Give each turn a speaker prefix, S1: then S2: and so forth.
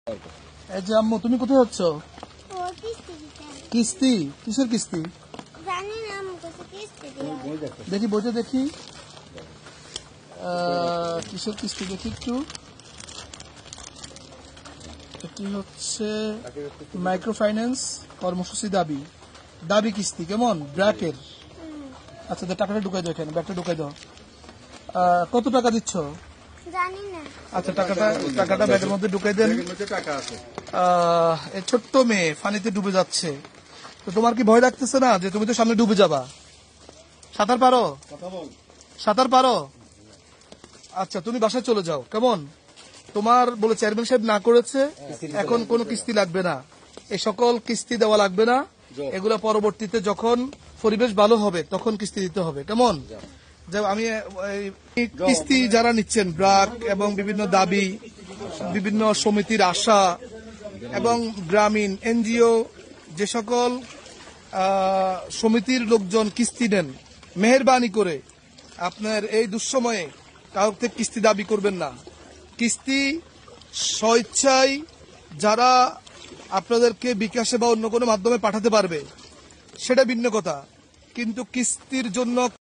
S1: এই যে আম্মু, তুমি কোথায় যাচ্ছ?
S2: ও কিস্তি দিতে।
S1: কিস্তি? কিসের কিস্তি?
S2: জানি না, আমার কাছে কিস্তি দিয়ে।
S1: দেখি বইটা দেখি। কিসের কিস্তি দেখি একটু। এটি হচ্ছে মাইক্রো ফাইন্যান্স কর্মসূচি দাবি দাবি কিস্তি, কেমন ব্র্যাকের। আচ্ছা, টাকাটা ঢুকাই দাও, এখানে ব্যাগটা ঢুকাই দাও। কত টাকা দিচ্ছ?
S2: জানি না।
S1: আচ্ছা, টাকাটা ব্যাগের মধ্যে ঢুকাই দেন। এই ছোট্ট মেয়ে পানিতে ডুবে যাচ্ছে, তো তোমার কি ভয় লাগতেছে না যে তুমি তো সামনে ডুবে যাবা? সাঁতার পারো? সাঁতার পারো? আচ্ছা, তুমি বাসায় চলে যাও, কেমন? তোমার বলে চেয়ারম্যান সাহেব না করেছে, এখন কোনো কিস্তি লাগবে না, এই সকল কিস্তি দেওয়া লাগবে না। এগুলো পরবর্তীতে যখন পরিবেশ ভালো হবে তখন কিস্তি দিতে হবে, কেমন? যে আমি কিস্তি যারা নিচ্ছেন ব্র্যাক এবং বিভিন্ন দাবি, বিভিন্ন সমিতির আশা এবং গ্রামীণ এনজিও, যে সকল সমিতির লোকজন কিস্তি নেন, মেহেরবানি করে আপনার এই দুঃসময়ে কারোর থেকে কিস্তি দাবি করবেন না। কিস্তি স্বেচ্ছায় যারা আপনাদেরকে বিকাশে বা অন্য কোনো মাধ্যমে পাঠাতে পারবে সেটা ভিন্ন কথা, কিন্তু কিস্তির জন্য